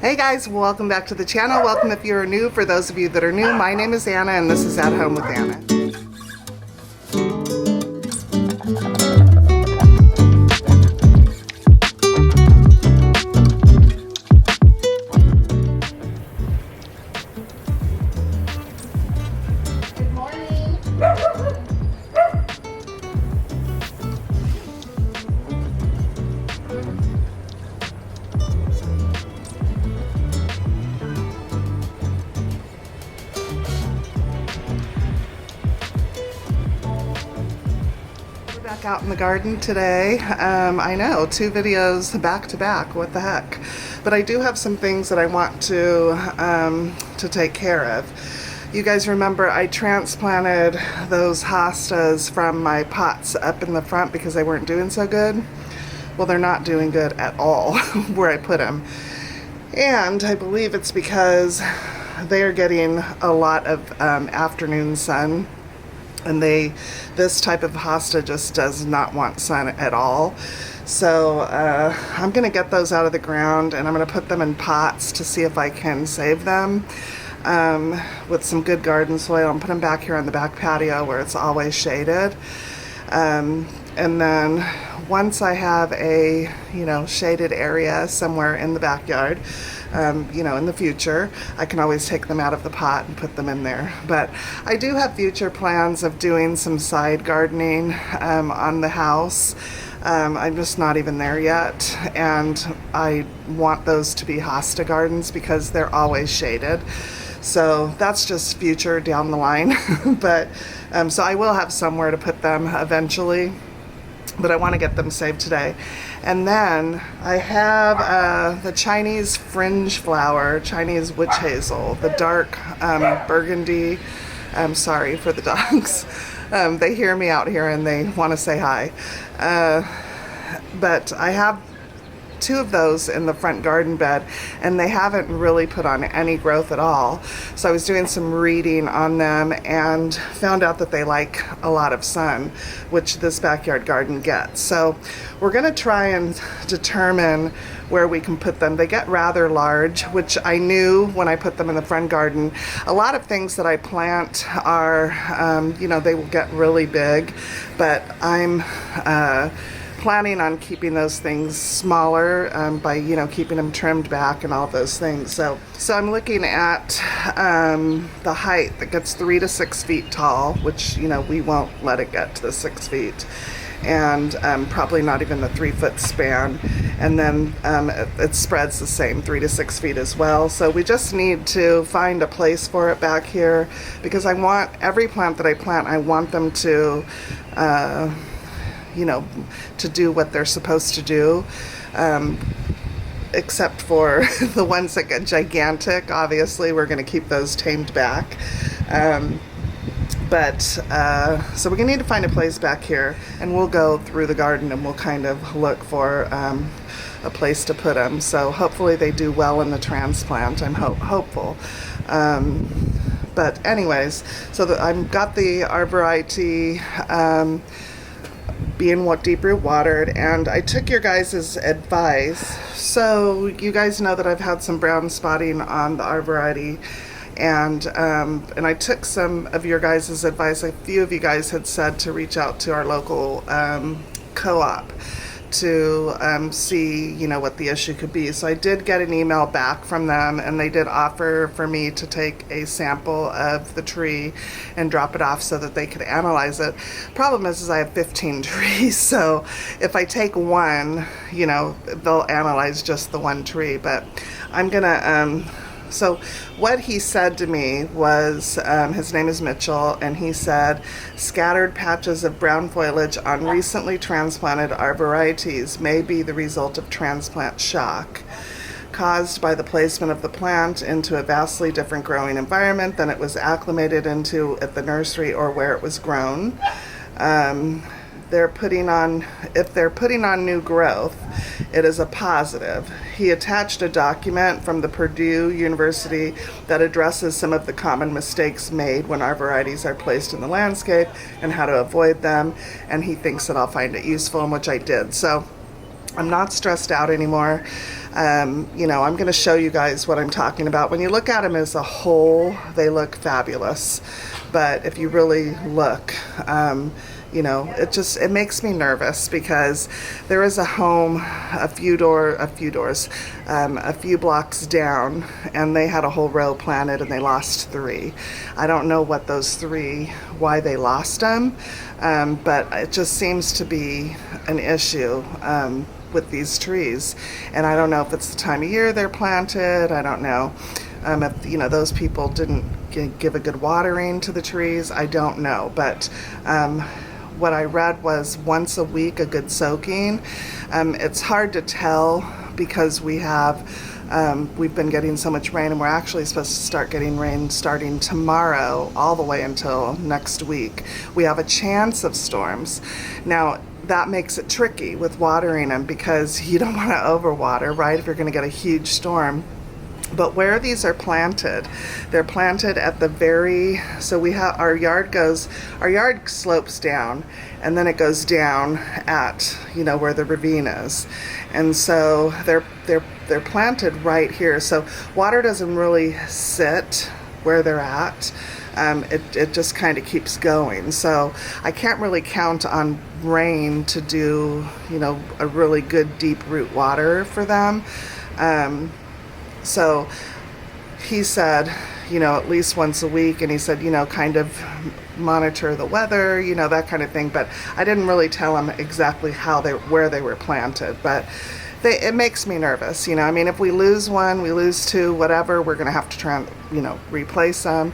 Hey guys, welcome back to the channel. Welcome if you're new. For those of you that are new, my name is Anna and this is At Home with Anna. Good morning. Back out in the garden today. I know, 2 videos back to back, what the heck. But I do have some things that I want to take care of. You guys remember I transplanted those hostas from my pots up in the front because they weren't doing so good. Well, they're not doing good at all where I put them. And I believe it's because they're getting a lot of afternoon sun. And this type of hosta just does not want sun at all. So I'm gonna get those out of the ground and I'm gonna put them in pots to see if I can save them with some good garden soil and put them back here on the back patio where it's always shaded. And then once I have a shaded area somewhere in the backyard, in the future, I can always take them out of the pot and put them in there. But I do have future plans of doing some side gardening on the house. I'm just not even there yet, and I want those to be hosta gardens because they're always shaded. So that's just future down the line. But so I will have somewhere to put them eventually, but I want to get them saved today. And then I have the Chinese fringe flower, Chinese witch hazel, the dark burgundy. I'm sorry for the dogs. They hear me out here and they want to say hi. But I have 2 of those in the front garden bed and they haven't really put on any growth at all. So I was doing some reading on them and found out that they like a lot of sun, which this backyard garden gets. So we're going to try and determine where we can put them. They get rather large, which I knew when I put them in the front garden. A lot of things that I plant are, they will get really big, but I'm planning on keeping those things smaller by keeping them trimmed back and all those things. So I'm looking at the height that gets 3 to 6 feet tall, which we won't let it get to the 6 feet, and probably not even the 3-foot span, and then it spreads the same 3 to 6 feet as well. So we just need to find a place for it back here because I want every plant that I plant, I want them to to do what they're supposed to do, except for the ones that get gigantic. Obviously, we're going to keep those tamed back. So we're going to need to find a place back here, and we'll go through the garden and we'll kind of look for a place to put them. So hopefully they do well in the transplant. I'm hopeful. But anyways, so I've got the ARBORITEE being deep root watered, and I took your guys' advice. So you guys know that I've had some brown spotting on the ARBORITEE, and I took some of your guys' advice. A few of you guys had said to reach out to our local co-op to see what the issue could be. So I did get an email back from them, and they did offer for me to take a sample of the tree and drop it off so that they could analyze it. Problem is I have 15 trees, so if I take one, they'll analyze just the one tree. But I'm gonna so what he said to me was, his name is Mitchell, and he said, scattered patches of brown foliage on recently transplanted arboritees may be the result of transplant shock, caused by the placement of the plant into a vastly different growing environment than it was acclimated into at the nursery or where it was grown. If they're putting on new growth, it is a positive. He attached a document from the Purdue University that addresses some of the common mistakes made when arborvitaes are placed in the landscape and how to avoid them, and he thinks that I'll find it useful, and which I did. So I'm not stressed out anymore. You know, I'm going to show you guys what I'm talking about. When you look at them as a whole, they look fabulous. But if you really look, you know, it makes me nervous, because there is a home a few blocks down, and they had a whole row planted and they lost 3. I don't know what those 3, why they lost them, but it just seems to be an issue with these trees. And I don't know if it's the time of year they're planted. I don't know if, you know, those people didn't give a good watering to the trees. I don't know, but what I read was once a week a good soaking. It's hard to tell, because we've been getting so much rain, and we're actually supposed to start getting rain starting tomorrow all the way until next week. We have a chance of storms. Now, that makes it tricky with watering them, because you don't want to overwater, right, if you're going to get a huge storm. But where these are planted, they're planted at the very, so we have, our yard slopes down, and then it goes down at, you know, where the ravine is. And so they're planted right here. So water doesn't really sit where they're at. It just kind of keeps going. So I can't really count on rain to do, you know, a really good deep root water for them. So he said, you know, at least once a week, and he said, you know, kind of monitor the weather, you know, that kind of thing. But I didn't really tell him exactly where they were planted, but it makes me nervous, you know. I mean, if we lose 1, we lose 2, whatever, we're going to have to replace them.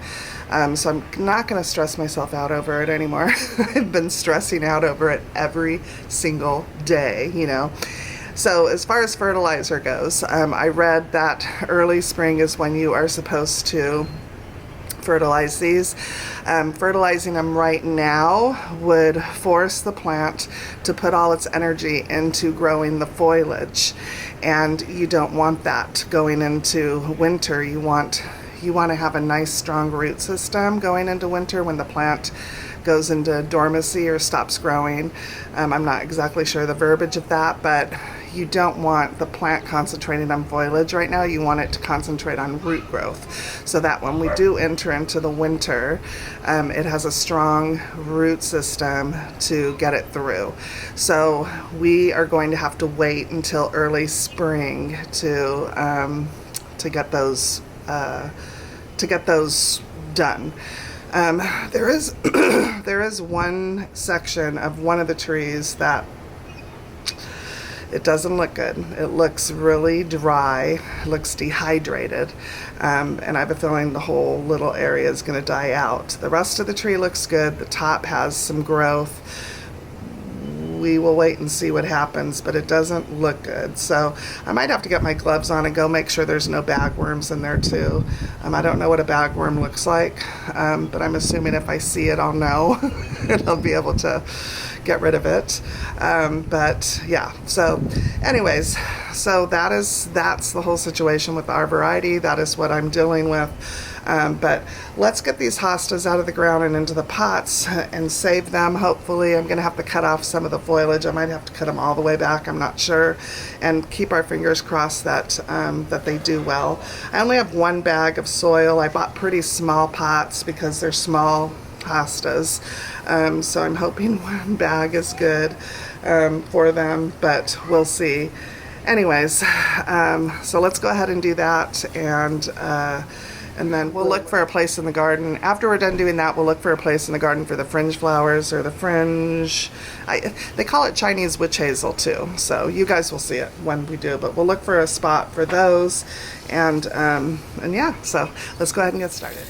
So I'm not going to stress myself out over it anymore. I've been stressing out over it every single day, you know. So as far as fertilizer goes, I read that early spring is when you are supposed to fertilize these. Fertilizing them right now would force the plant to put all its energy into growing the foliage, and you don't want that going into winter. You want to have a nice strong root system going into winter when the plant goes into dormancy or stops growing. I'm not exactly sure the verbiage of that, but you don't want the plant concentrating on foliage right now. You want it to concentrate on root growth, so that when we do enter into the winter, it has a strong root system to get it through. So we are going to have to wait until early spring to get those done. There is one section of one of the trees that it doesn't look good. It looks really dry. It looks dehydrated. And I have a feeling the whole little area is going to die out. The rest of the tree looks good. The top has some growth. We will wait and see what happens, but it doesn't look good. So I might have to get my gloves on and go make sure there's no bagworms in there too. I don't know what a bagworm looks like, but I'm assuming if I see it, I'll know and I'll be able to get rid of it. But yeah, so anyways, so that's the whole situation with the arborite. That is what I'm dealing with. But let's get these hostas out of the ground and into the pots and save them. Hopefully, I'm going to have to cut off some of the foliage. I might have to cut them all the way back. I'm not sure. And keep our fingers crossed that that they do well. I only have 1 bag of soil. I bought pretty small pots because they're small hostas. So I'm hoping 1 bag is good for them, but we'll see. Anyways, so let's go ahead and do that, and then we'll look for a place in the garden. After we're done doing that, we'll look for a place in the garden for the fringe flowers, or the fringe. They call it Chinese witch hazel too. So you guys will see it when we do, but we'll look for a spot for those. And yeah, so let's go ahead and get started.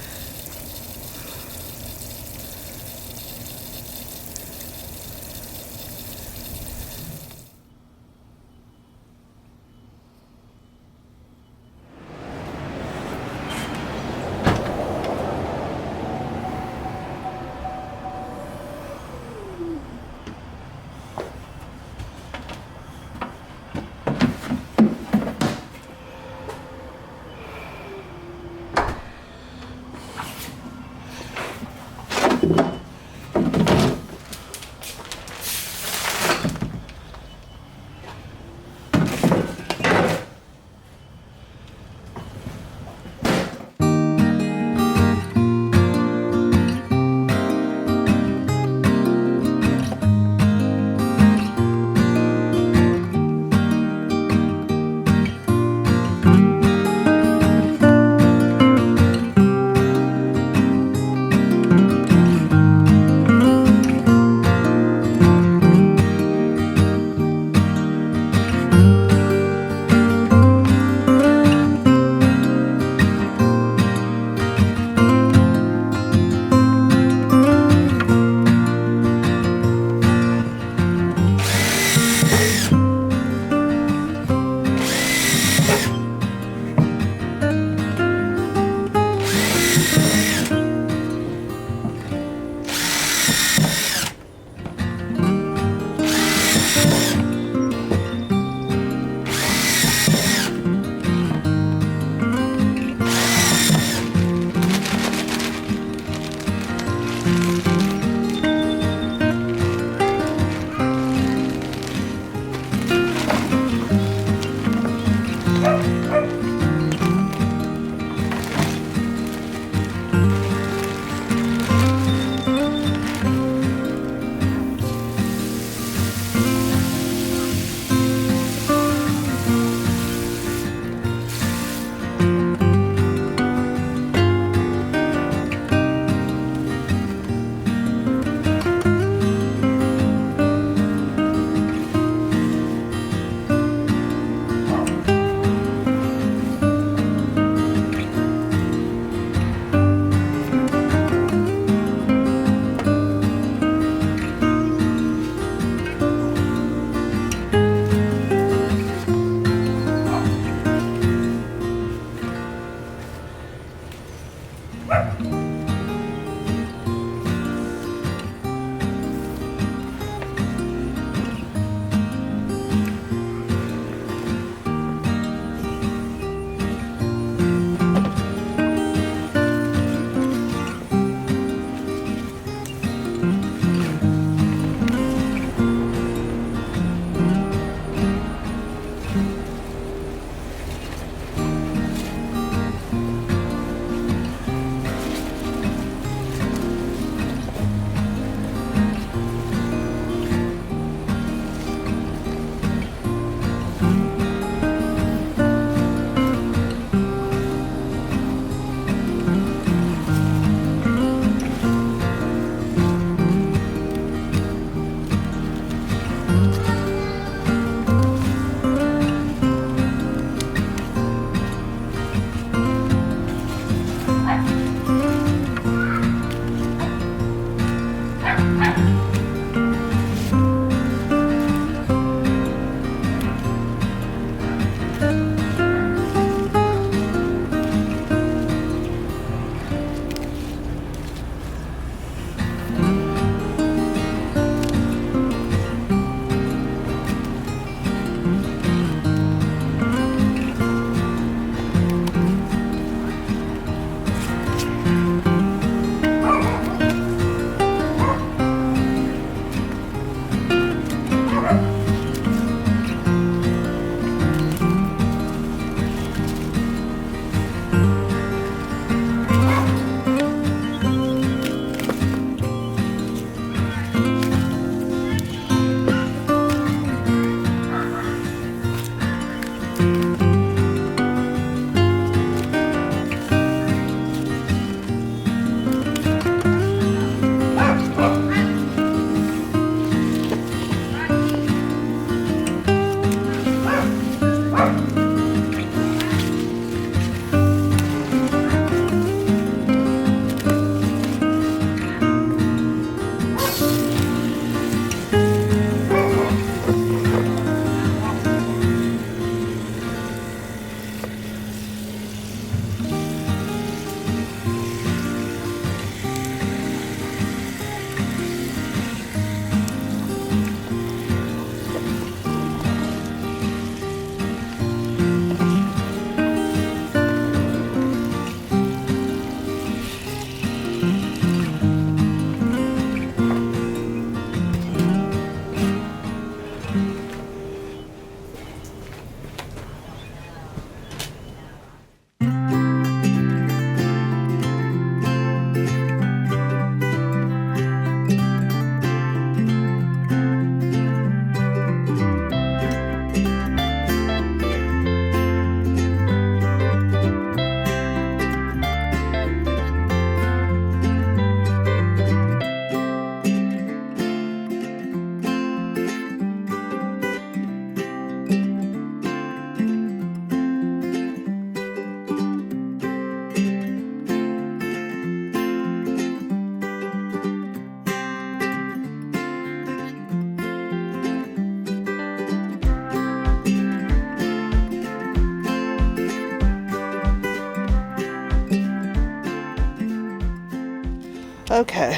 Okay,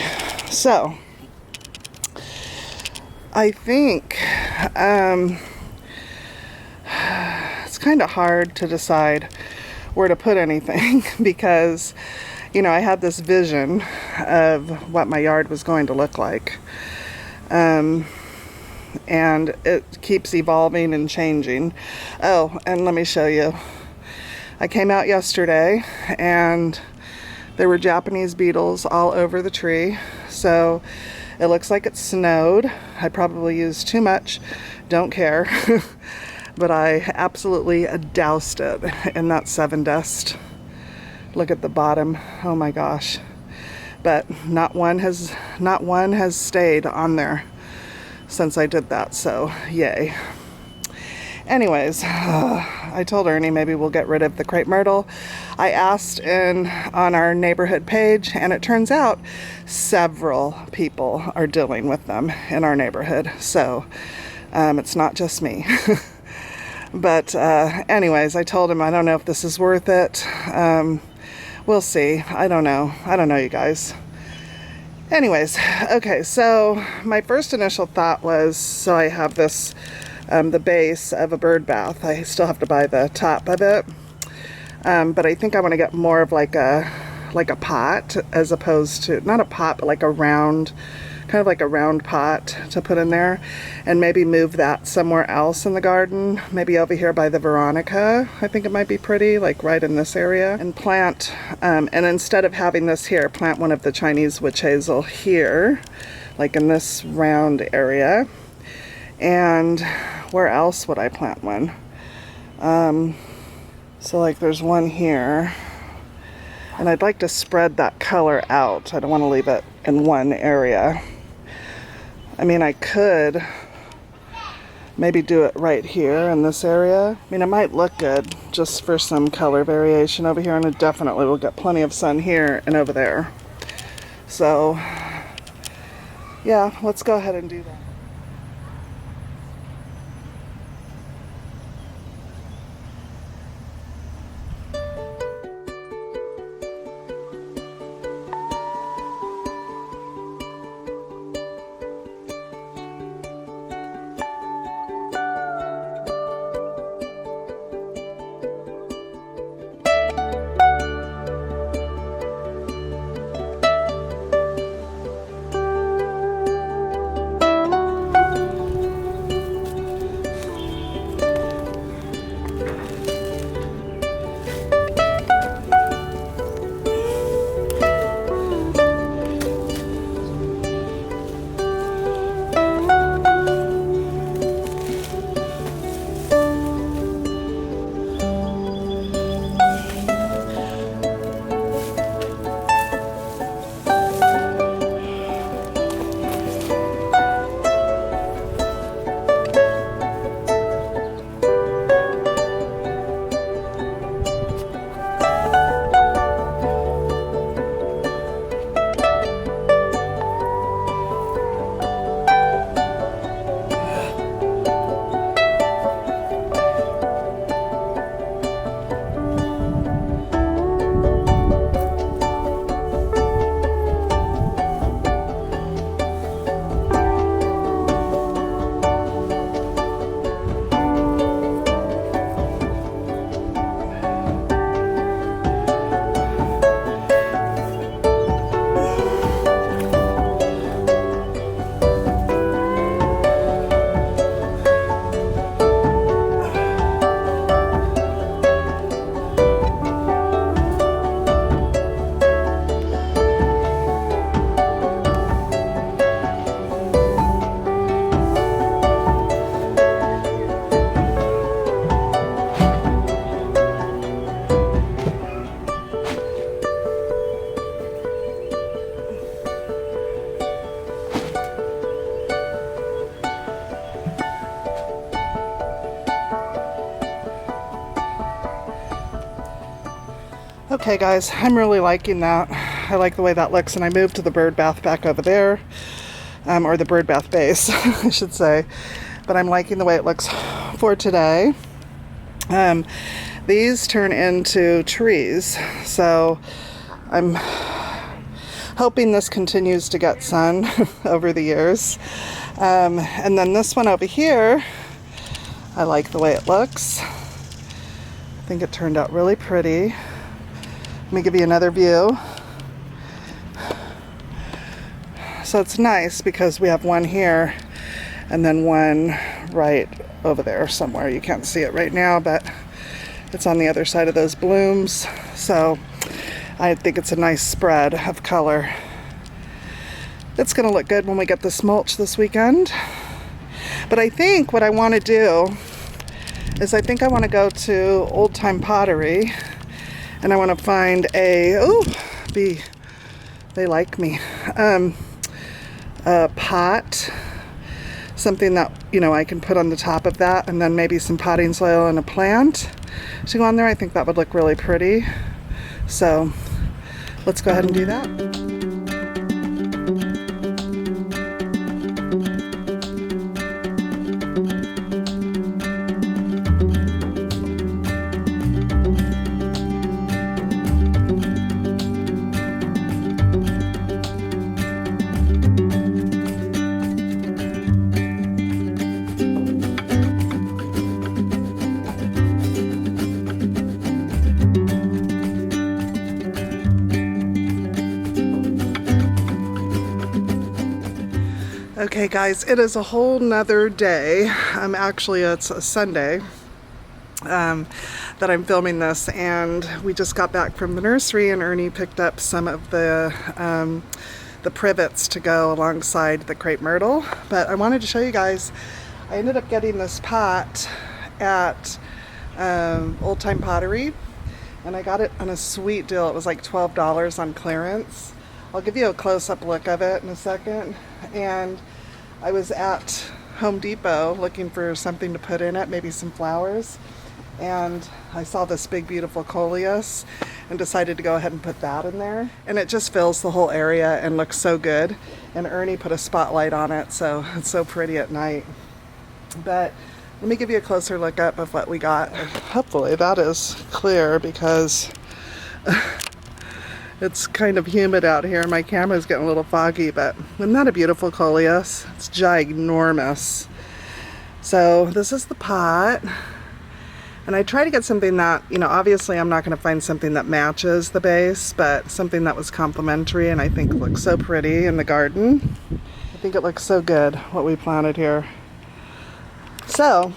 so I think it's kind of hard to decide where to put anything because, you know, I had this vision of what my yard was going to look like. And it keeps evolving and changing. Oh, and let me show you. I came out yesterday and there were Japanese beetles all over the tree. So it looks like it snowed. I probably used too much, don't care. But I absolutely doused it in that 7 Dust. Look at the bottom, oh my gosh. But not one has stayed on there since I did that, so yay. Anyways, I told Ernie maybe we'll get rid of the crepe myrtle. I asked on our neighborhood page, and it turns out several people are dealing with them in our neighborhood. So it's not just me. But anyways, I told him I don't know if this is worth it. We'll see. I don't know, you guys. Anyways, okay, so my first initial thought was, so I have this, the base of a bird bath. I still have to buy the top of it, but I think I want to get more of like a pot, as opposed to, not a pot, but like a round, kind of like a round pot to put in there, and maybe move that somewhere else in the garden, maybe over here by the Veronica. I think it might be pretty, like right in this area, and plant, and instead of having this here, plant one of the Chinese witch hazel here, like in this round area. And where else would I plant one? So like there's one here, and I'd like to spread that color out. I don't want to leave it in one area. I mean, I could maybe do it right here in this area. I mean, it might look good just for some color variation over here, and it definitely will get plenty of sun here and over there. So yeah, let's go ahead and do that. Okay guys, I'm really liking that. I like the way that looks, and I moved to the bird bath back over there, or the bird bath base, I should say. But I'm liking the way it looks for today. These turn into trees, so I'm hoping this continues to get sun over the years. And then this one over here, I like the way it looks. I think it turned out really pretty. Let me give you another view. So it's nice because we have one here and then one right over there somewhere. You can't see it right now, but it's on the other side of those blooms. So I think it's a nice spread of color. It's gonna look good when we get this mulch this weekend. But I think what I want to do is I think I want to go to Old Time Pottery, and I want to find a, they like me, a pot, something that, you know, I can put on the top of that, and then maybe some potting soil and a plant to go on there. I think that would look really pretty. So let's go ahead and do that. Okay guys, it is a whole nother day. Actually it's a Sunday that I'm filming this, and we just got back from the nursery and Ernie picked up some of the privets to go alongside the crepe myrtle. But I wanted to show you guys, I ended up getting this pot at Old Time Pottery, and I got it on a sweet deal. It was like $12 on clearance. I'll give you a close-up look of it in a second. And I was at Home Depot looking for something to put in it, maybe some flowers, and I saw this big beautiful coleus and decided to go ahead and put that in there. And it just fills the whole area and looks so good. And Ernie put a spotlight on it, so it's so pretty at night. But let me give you a closer look up of what we got. Hopefully that is clear because it's kind of humid out here. My camera's getting a little foggy, but isn't that a beautiful coleus? It's ginormous. So this is the pot. And I try to get something that, you know, obviously I'm not going to find something that matches the base, but something that was complementary and I think looks so pretty in the garden. I think it looks so good, what we planted here. So,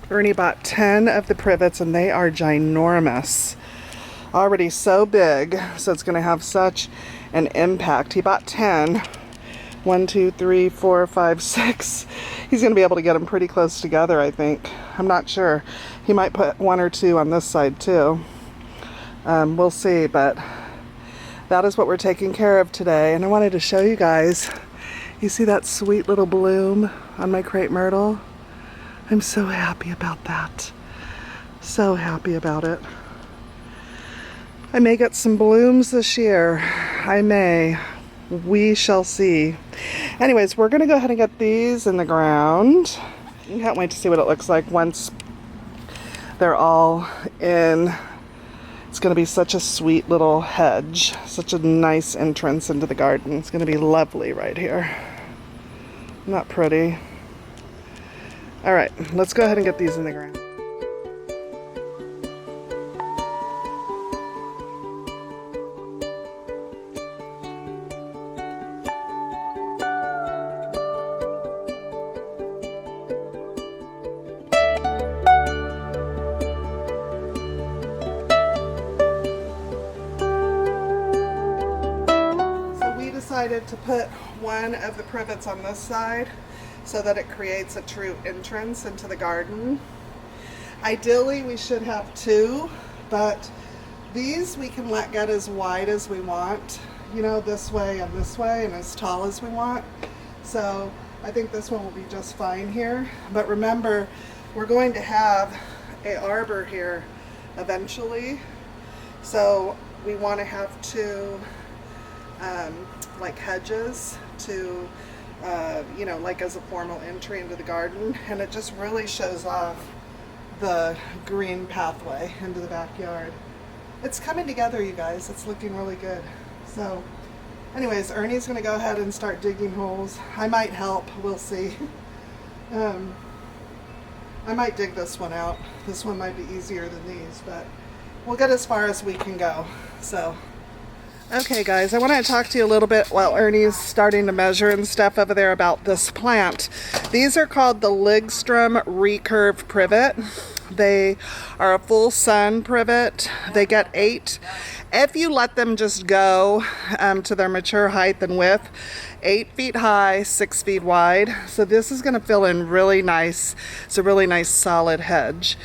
Ernie bought 10 of the privets and they are ginormous. Already so big, so it's going to have such an impact. He bought 10. 1, 2, 3, 4, 5, 6. He's going to be able to get them pretty close together, I think. I'm not sure. He might put 1 or 2 on this side too. We'll see, but that is what we're taking care of today. And I wanted to show you guys. You see that sweet little bloom on my crepe myrtle? I'm so happy about that. So happy about it. I may get some blooms this year. I may. We shall see. Anyways, we're going to go ahead and get these in the ground. I can't wait to see what it looks like once they're all in. It's going to be such a sweet little hedge. Such a nice entrance into the garden. It's going to be lovely right here. Isn't that pretty? All right, let's go ahead and get these in the ground. Decided to put 1 of the privets on this side so that it creates a true entrance into the garden. Ideally we should have 2, but these we can let get as wide as we want, you know, this way and as tall as we want. So I think this one will be just fine here. But remember, we're going to have an arbor here eventually, so we want to have 2 like hedges to, you know, like as a formal entry into the garden, and it just really shows off the green pathway into the backyard. It's coming together, you guys. It's looking really good. So anyways, Ernie's going to go ahead and start digging holes. I might help. We'll see. I might dig this one out. This one might be easier than these, but we'll get as far as we can go. So okay guys, I want to talk to you a little bit while Ernie's starting to measure and stuff over there about this plant. These are called the Ligstrom recurve privet. They are a full sun privet. They get 8. If you let them just go to their mature height and width, 8 feet high, 6 feet wide. So this is going to fill in really nice. It's a really nice solid hedge.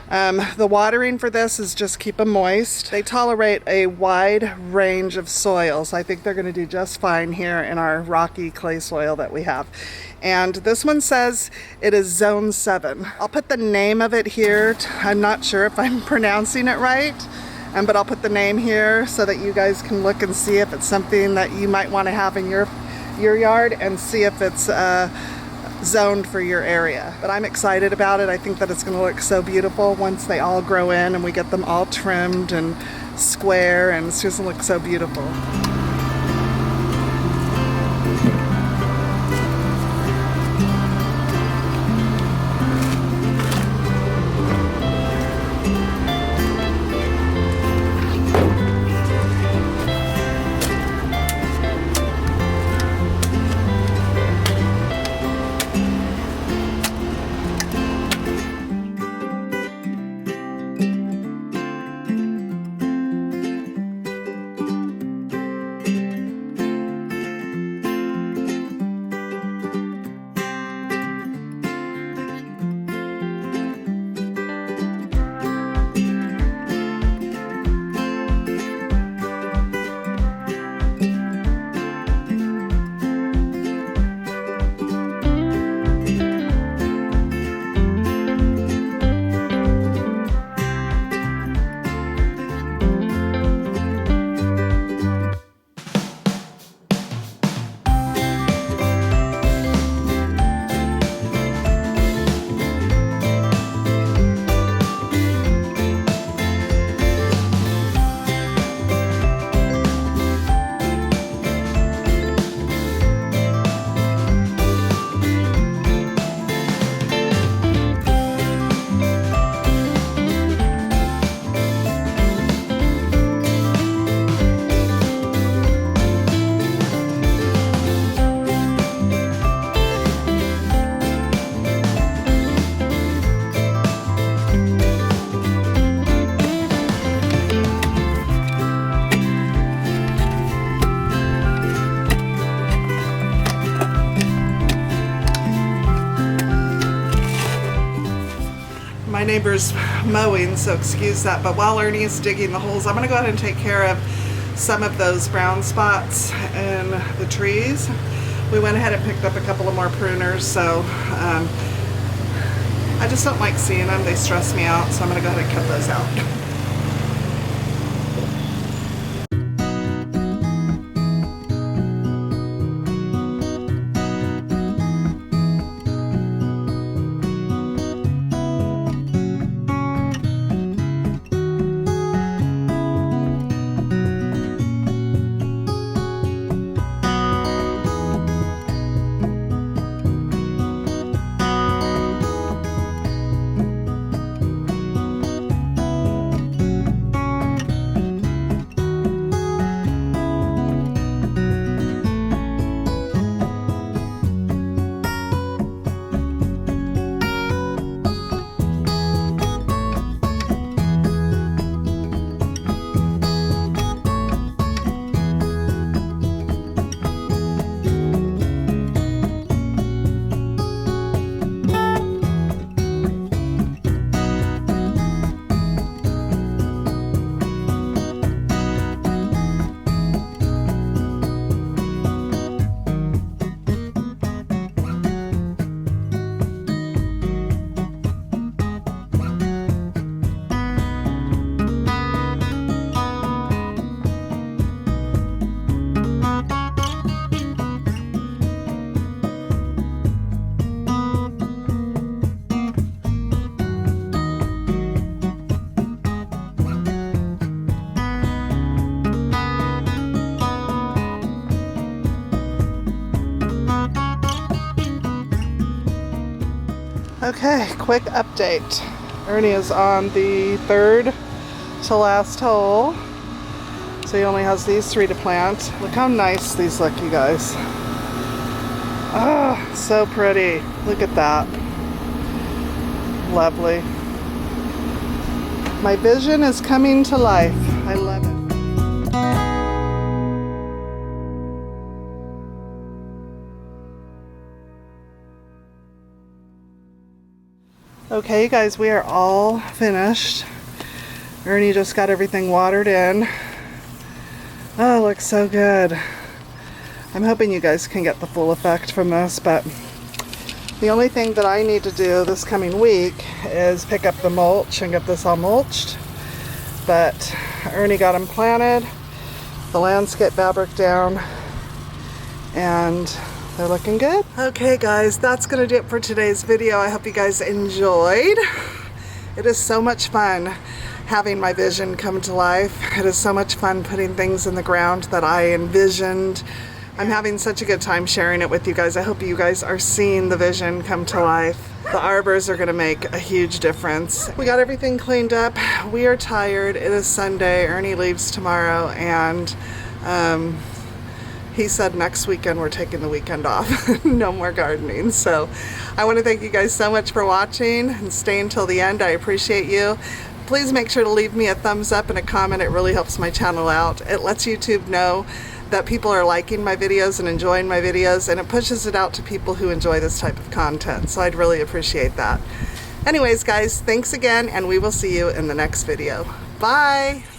The watering for this is just keep them moist. They tolerate a wide range of soils. I think they're going to do just fine here in our rocky clay soil that we have. And this one says it is zone 7. I'll put the name of it here. I'm not sure if I'm pronouncing it right, but I'll put the name here so that you guys can look and see if it's something that you might want to have in your yard and see if it's zoned for your area. But I'm excited about it. I think that it's going to look so beautiful once they all grow in and we get them all trimmed and square, and it's just going to look so beautiful. neighbor's mowing, so excuse that. But while Ernie is digging the holes, I'm going to go ahead and take care of some of those brown spots in the trees. We went ahead and picked up a couple of more pruners, so I just don't like seeing them. They stress me out, so I'm going to go ahead and cut those out. Okay, quick update. Ernie is on the third to last hole. So he only has these 3 to plant. Look how nice these look, you guys. Oh, so pretty. Look at that. Lovely. My vision is coming to life. I love it. Okay, you guys, we are all finished. Ernie just got everything watered in. Oh, it looks so good. I'm hoping you guys can get the full effect from this, but the only thing that I need to do this coming week is pick up the mulch and get this all mulched. But Ernie got them planted, the landscape fabric down, and they're looking good. Okay guys, that's gonna do it for today's video. I hope you guys enjoyed. It is so much fun having my vision come to life. It is so much fun putting things in the ground that I envisioned. I'm having such a good time sharing it with you guys. I hope you guys are seeing the vision come to life. The arbors are gonna make a huge difference. We got everything cleaned up. We are tired. It is Sunday. Ernie leaves tomorrow, and he said next weekend we're taking the weekend off. No more gardening. So I want to thank you guys so much for watching and staying till the end. I appreciate you. Please make sure to leave me a thumbs up and a comment. It really helps my channel out. It lets YouTube know that people are liking my videos and enjoying my videos, and it pushes it out to people who enjoy this type of content. So I'd really appreciate that. Anyways guys, thanks again, and we will see you in the next video. Bye!